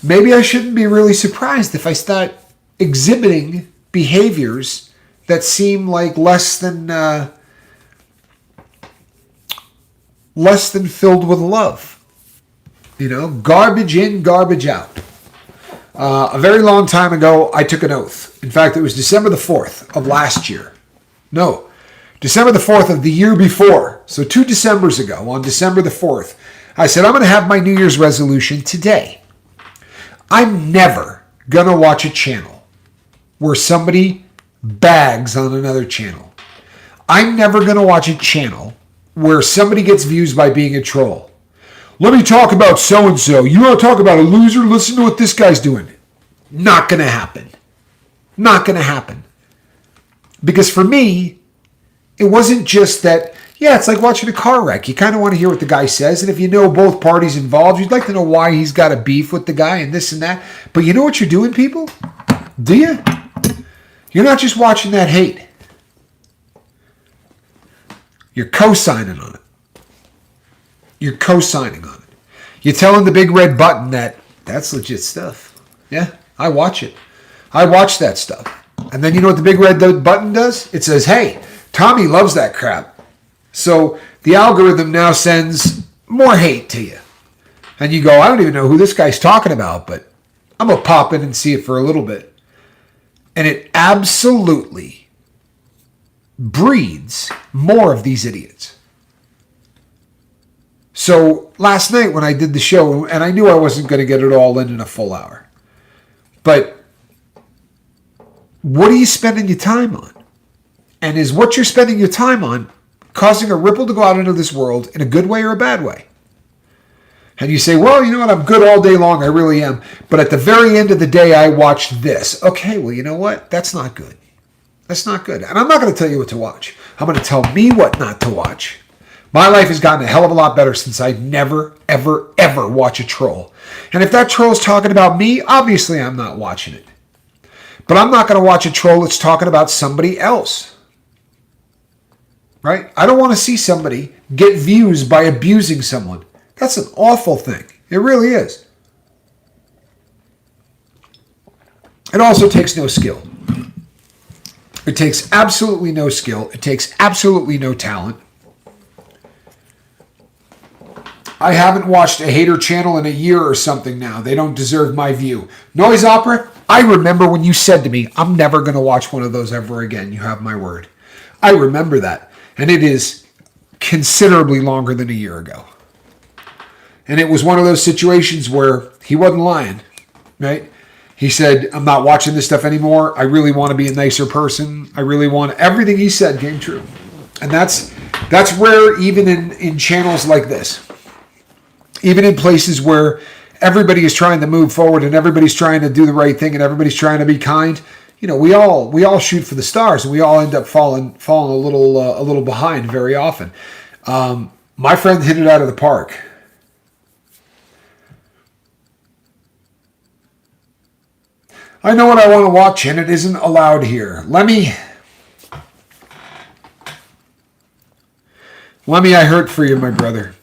maybe I shouldn't be really surprised if I start exhibiting behaviors that seem like less than filled with love. Garbage in, garbage out. A very long time ago, I took an oath. In fact, it was December the 4th of last year. No, December the 4th of the year before. So 2 Decembers ago, on December the 4th, I said, I'm going to have my New Year's resolution today. I'm never going to watch a channel where somebody bags on another channel. I'm never going to watch a channel where somebody gets views by being a troll. Let me talk about so-and-so. You want to talk about a loser? Listen to what this guy's doing. Not going to happen. Not going to happen. Because for me, it wasn't just that, it's like watching a car wreck. You kind of want to hear what the guy says. And if you know both parties involved, you'd like to know why he's got a beef with the guy and this and that. But you know what you're doing, people? Do you? You're not just watching that hate. You're co-signing on it. You're co-signing on it. You're telling the big red button that's legit stuff. Yeah, I watch it. I watch that stuff. And then you know what the big red button does? It says, hey, Tommy loves that crap. So the algorithm now sends more hate to you. And you go, I don't even know who this guy's talking about, but I'm going to pop in and see it for a little bit. And it absolutely breeds more of these idiots. So last night when I did the show, and I knew I wasn't going to get it all in a full hour, but what are you spending your time on? And is what you're spending your time on causing a ripple to go out into this world in a good way or a bad way? And you say, well, you know what? I'm good all day long. I really am. But at the very end of the day, I watched this. Okay, well, you know what? That's not good. That's not good. And I'm not going to tell you what to watch. I'm going to tell me what not to watch. My life has gotten a hell of a lot better since I never, ever, ever watch a troll. And if that troll's talking about me, obviously I'm not watching it. But I'm not going to watch a troll that's talking about somebody else. Right? I don't want to see somebody get views by abusing someone. That's an awful thing. It really is. It also takes no skill. It takes absolutely no skill. It takes absolutely no talent. I haven't watched a hater channel in a year or something now. They don't deserve my view. Noise Opera, I remember when you said to me, I'm never going to watch one of those ever again. You have my word. I remember that. And it is considerably longer than a year ago. And it was one of those situations where he wasn't lying, right? He said, I'm not watching this stuff anymore. I really want to be a nicer person. I really want... Everything he said came true. And that's rare even in channels like this. Even in places where everybody is trying to move forward and everybody's trying to do the right thing and everybody's trying to be kind. You know, we all shoot for the stars and we all end up falling a little behind very often. My friend hit it out of the park. I know what I want to watch, and it isn't allowed here. Lemmy, I hurt for you, my brother.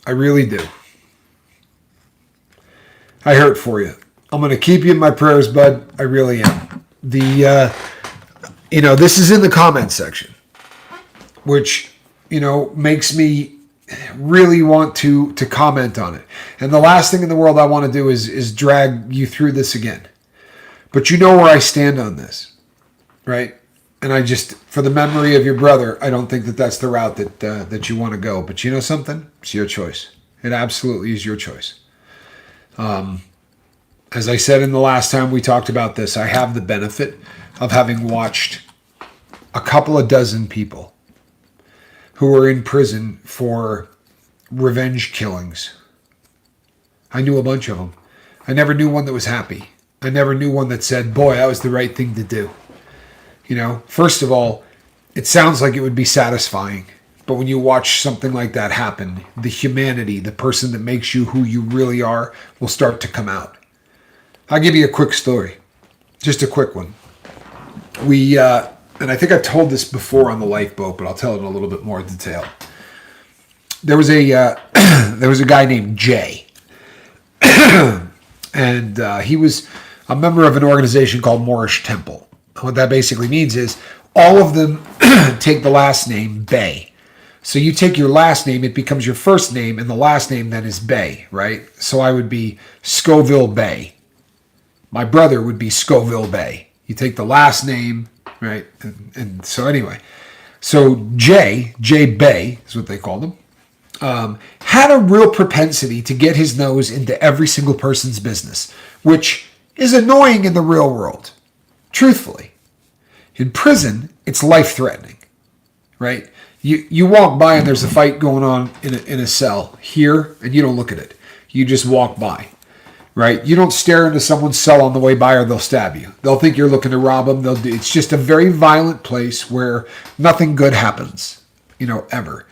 I really do. I hurt for you. I'm going to keep you in my prayers, bud. I really am. This is in the comment section, which, makes me really want to comment on it. And the last thing in the world I want to do is drag you through this again. But you know where I stand on this, right? And I just, for the memory of your brother, I don't think that that's the route that you want to go. But you know something? It's your choice. It absolutely is your choice. As I said in the last time we talked about this, I have the benefit of having watched a couple of dozen people who were in prison for revenge killings. I knew a bunch of them. I never knew one that was happy. I never knew one that said, boy, that was the right thing to do. First of all, it sounds like it would be satisfying. But when you watch something like that happen, the humanity, the person that makes you who you really are, will start to come out. I'll give you a quick story. Just a quick one. And I think I told this before on the lifeboat, but I'll tell it in a little bit more detail. There was a guy named Jay. And he was a member of an organization called Moorish Temple. What that basically means is all of them take the last name Bay. So you take your last name, it becomes your first name, and the last name then is Bay, right? So I would be Scoville Bay. My brother would be Scoville Bay. You take the last name, right? And so anyway. So Jay Bay is what they called him. Had a real propensity to get his nose into every single person's business, which is annoying in the real world. Truthfully. In prison, it's life-threatening, right? You walk by and there's a fight going on in a cell here, and you don't look at it. You just walk by, right? You don't stare into someone's cell on the way by or they'll stab you. They'll think you're looking to rob them. It's just a very violent place where nothing good happens, ever.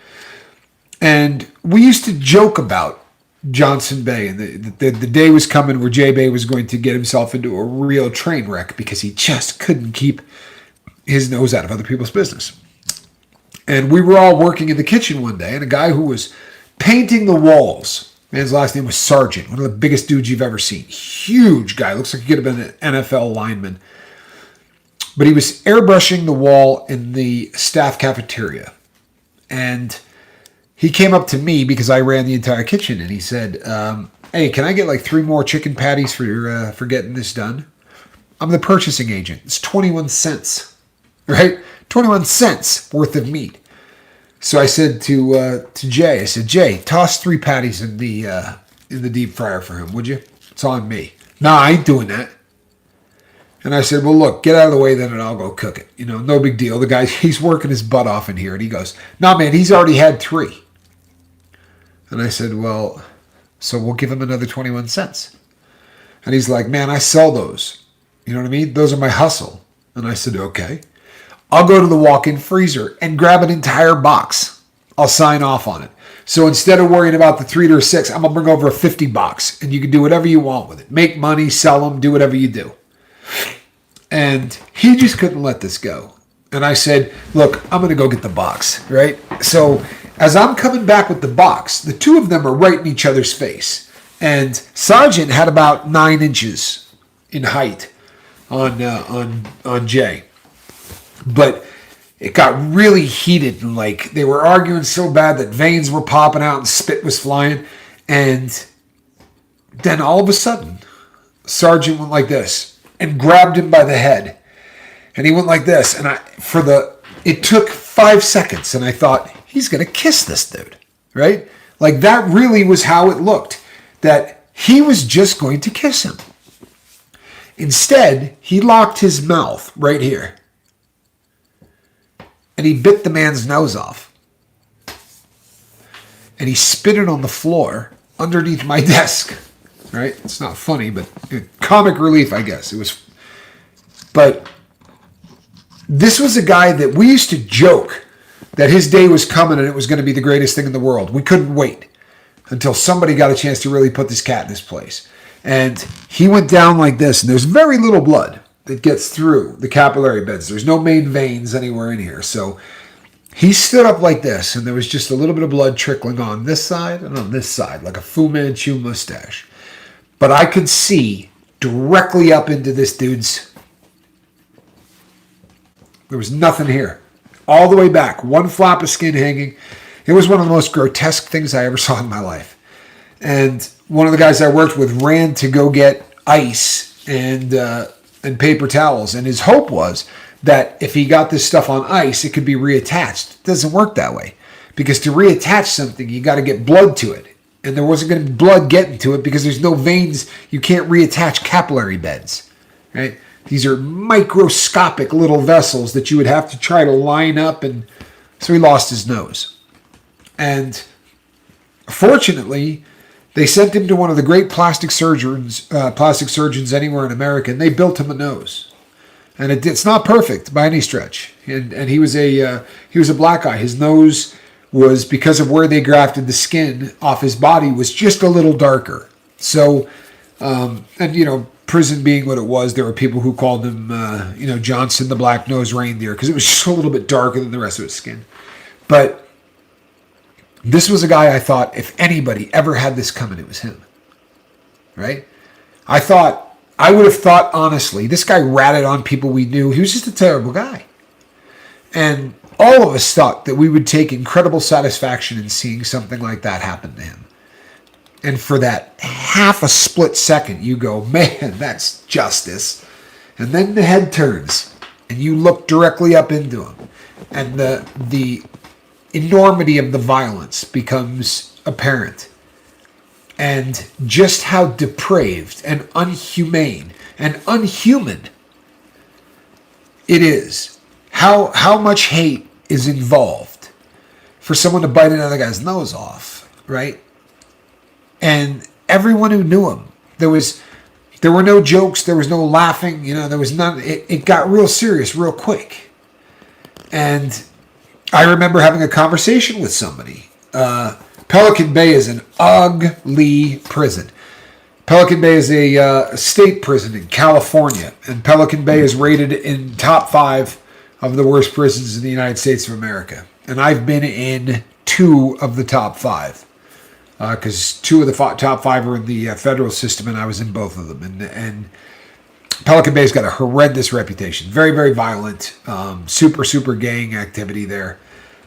And we used to joke about Johnson Bay, and the day was coming where Jay Bay was going to get himself into a real train wreck because he just couldn't keep his nose out of other people's business. And we were all working in the kitchen one day, and a guy who was painting the walls, man's last name was Sargent, one of the biggest dudes you've ever seen. Huge guy, looks like he could have been an NFL lineman. But he was airbrushing the wall in the staff cafeteria. And he came up to me because I ran the entire kitchen, and he said, hey, can I get like 3 more chicken patties for getting this done? I'm the purchasing agent. It's 21 cents, right? 21 cents worth of meat. So I said to Jay, I said, Jay, toss 3 patties in the deep fryer for him, would you? It's on me. Nah, I ain't doing that. And I said, well, look, get out of the way then and I'll go cook it. You know, no big deal. The guy, he's working his butt off in here. And he goes, nah, man, he's already had 3. And I said, well, so we'll give him another 21 cents. And he's like, man, I sell those. You know what I mean? Those are my hustle. And I said, okay. I'll go to the walk-in freezer and grab an entire box. I'll sign off on it. So instead of worrying about the 3 or 6, I'm going to bring over a 50 box. And you can do whatever you want with it. Make money, sell them, do whatever you do. And he just couldn't let this go. And I said, look, I'm going to go get the box, right? So as I'm coming back with the box, the 2 of them are right in each other's face. And Sargent had about 9 inches in height on Jay. But it got really heated, and like they were arguing so bad that veins were popping out and spit was flying. And then all of a sudden, Sargent went like this and grabbed him by the head. And he went like this. And it took 5 seconds. And I thought, he's going to kiss this dude, right? Like that really was how it looked, that he was just going to kiss him. Instead, he locked his mouth right here. And he bit the man's nose off. And he spit it on the floor underneath my desk. Right? It's not funny, but comic relief, I guess. It was. But this was a guy that we used to joke that his day was coming and it was going to be the greatest thing in the world. We couldn't wait until somebody got a chance to really put this cat in his place. And he went down like this, and there's very little blood that gets through the capillary beds. There's no main veins anywhere in here. So he stood up like this, and there was just a little bit of blood trickling on this side and on this side, like a Fu Manchu mustache. But I could see directly up into this dude's. There was nothing here. All the way back. 1 flap of skin hanging. It was one of the most grotesque things I ever saw in my life. And one of the guys I worked with ran to go get ice and paper towels. And his hope was that if he got this stuff on ice, it could be reattached. It doesn't work that way. Because to reattach something, you got to get blood to it. And there wasn't going to be blood getting to it because there's no veins. You can't reattach capillary beds, right? These are microscopic little vessels that you would have to try to line up. And so he lost his nose. And fortunately, they sent him to one of the great plastic surgeons anywhere in America, and they built him a nose. And it's not perfect by any stretch. And he was a black guy. His nose was, because of where they grafted the skin off his body, was just a little darker. So, and you know, prison being what it was, there were people who called him, Johnson the Black-Nosed Reindeer, because it was just a little bit darker than the rest of his skin. But this was a guy I thought, if anybody ever had this coming, it was him. Right? I would have thought, honestly, this guy ratted on people we knew. He was just a terrible guy. And all of us thought that we would take incredible satisfaction in seeing something like that happen to him. And for that half a split second, you go, man, that's justice. And then the head turns, and you look directly up into him. And the enormity of the violence becomes apparent. And just how depraved and unhumane and unhuman it is. How much hate is involved for someone to bite another guy's nose off, right? And everyone who knew him, there were no jokes, there was no laughing, there was none. It got real serious real quick. And I remember having a conversation with somebody. Pelican Bay is an ugly prison. Pelican Bay is a state prison in California, and Pelican Bay is rated in top 5 of the worst prisons in the United States of America. And I've been in 2 of the top 5. Because 2 of the top 5 are in the federal system, and I was in both of them. And Pelican Bay's got a horrendous reputation. Very, very violent. Super gang activity there.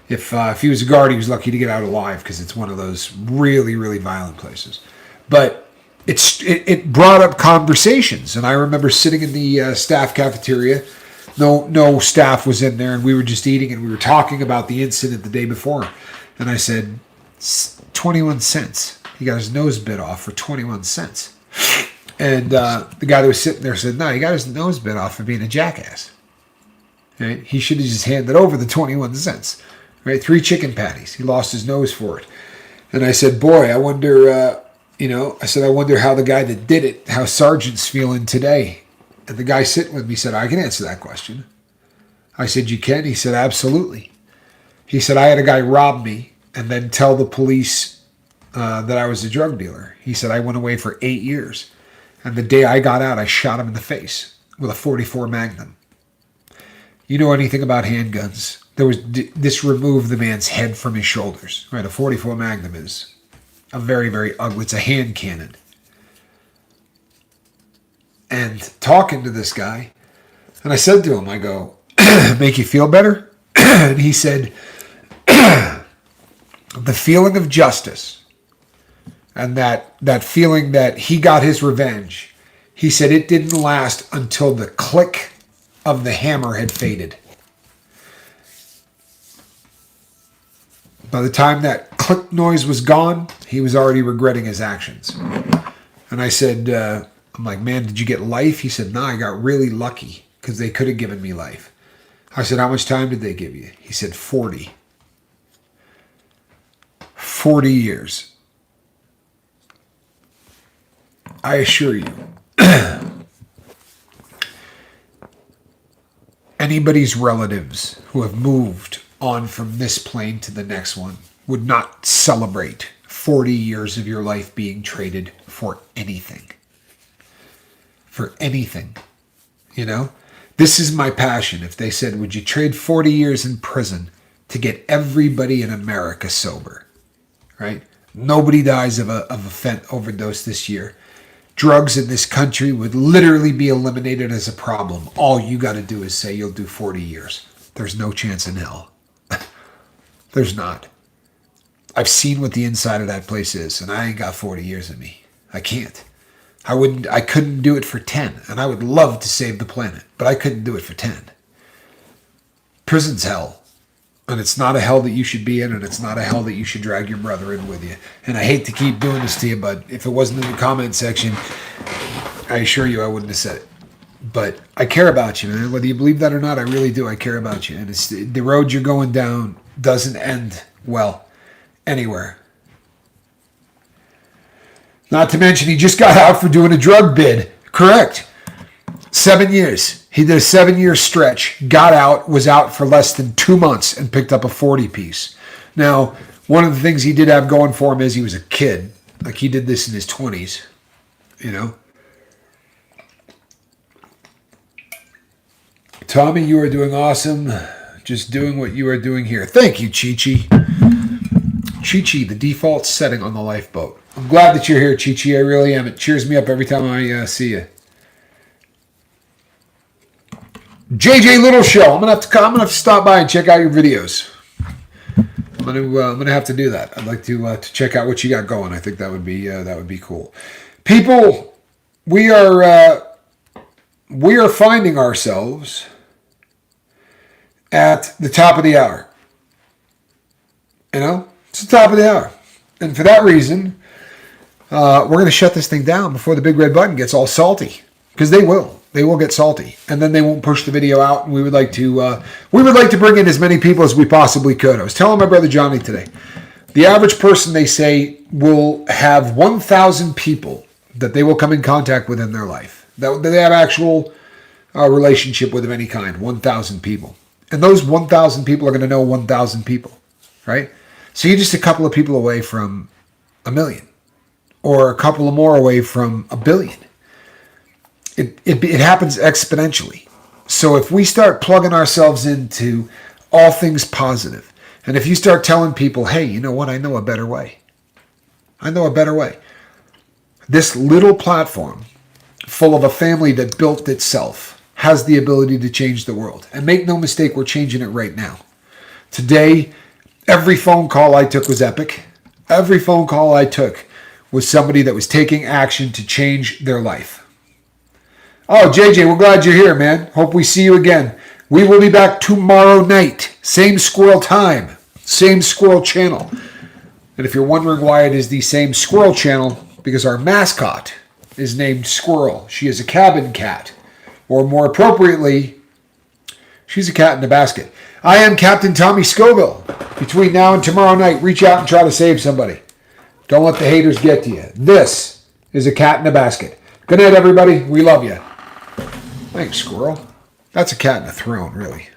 If he was a guard, he was lucky to get out alive because it's one of those really, really violent places. But it brought up conversations. And I remember sitting in the staff cafeteria. No staff was in there, and we were just eating, and we were talking about the incident the day before. And I said, 21 cents. He got his nose bit off for 21 cents. And the guy that was sitting there said, no, he got his nose bit off for being a jackass. Right? He should have just handed over the 21 cents. Right? 3 chicken patties. He lost his nose for it. And I said, boy, I wonder, I wonder how the guy that did it, how Sergeant's feeling today. And the guy sitting with me said, I can answer that question. I said, you can? He said, absolutely. He said, I had a guy rob me and then tell the police that I was a drug dealer. He said, I went away for 8 years. And the day I got out, I shot him in the face with a .44 Magnum. You know anything about handguns? This removed the man's head from his shoulders. Right, a .44 Magnum is a very, very ugly. It's a hand cannon. And talking to this guy, and I said to him, I go, make you feel better? And he said, the feeling of justice and that feeling that he got his revenge, he said it didn't last until the click of the hammer had faded. By the time that click noise was gone, he was already regretting his actions. And I said, I'm like, man, did you get life? He said, no, I got really lucky because they could have given me life. I said, how much time did they give you? He said, 40. 40 years. I assure you, anybody's relatives who have moved on from this plane to the next one would not celebrate 40 years of your life being traded for anything. For anything. You know? This is my passion. If they said, would you trade 40 years in prison to get everybody in America sober? Right? Nobody dies of a fent overdose this year. Drugs in this country would literally be eliminated as a problem. All you got to do is say you'll do 40 years. There's no chance in hell. There's not. I've seen what the inside of that place is, and I ain't got 40 years in me. I can't. I couldn't do it for 10, and I would love to save the planet, but I couldn't do it for 10. Prison's hell. And it's not a hell that you should be in, and it's not a hell that you should drag your brother in with you. And I hate to keep doing this to you, but if it wasn't in the comment section, I assure you I wouldn't have said it. But I care about you, man. Whether you believe that or not, I really do. I care about you. And it's the road you're going down doesn't end well anywhere. Not to mention, he just got out for doing a drug bid. Correct. 7 years. He did a 7-year stretch, got out, was out for less than 2 months, and picked up a 40-piece. Now, one of the things he did have going for him is he was a kid. Like, he did this in his 20s, you know. Tommy, you are doing awesome. Just doing what you are doing here. Thank you, Chi-Chi. Chi-Chi, the default setting on the lifeboat. I'm glad that you're here, Chi-Chi. I really am. It cheers me up every time I see you. JJ Little Show. I'm gonna have to stop by and check out your videos. I'm gonna have to do that. I'd like to check out what you got going. I think that would be cool. People, we are finding ourselves at the top of the hour. You know, it's the top of the hour, and for that reason, we're gonna shut this thing down before the big red button gets all salty, because they will. They will get salty, and then they won't push the video out. And we would like to bring in as many people as we possibly could. I was telling my brother Johnny today, the average person, they say, will have 1,000 people that they will come in contact with in their life, that they have actual relationship with of any kind. 1,000 people, and those 1,000 people are going to know 1,000 people, right? So you're just a couple of people away from 1 million, or a couple of more away from 1 billion. It happens exponentially. So if we start plugging ourselves into all things positive, and if you start telling people, hey, you know what? I know a better way. I know a better way. This little platform full of a family that built itself has the ability to change the world. And make no mistake, we're changing it right now. Today, every phone call I took was epic. Every phone call I took was somebody that was taking action to change their life. Oh, JJ, we're glad you're here, man. Hope we see you again. We will be back tomorrow night. Same squirrel time. Same squirrel channel. And if you're wondering why it is the same squirrel channel, because our mascot is named Squirrel. She is a cabin cat. Or more appropriately, she's a cat in a basket. I am Captain Tommy Scoville. Between now and tomorrow night, reach out and try to save somebody. Don't let the haters get to you. This is a cat in a basket. Good night, everybody. We love you. Thanks, Squirrel. That's a cat in a throne, really.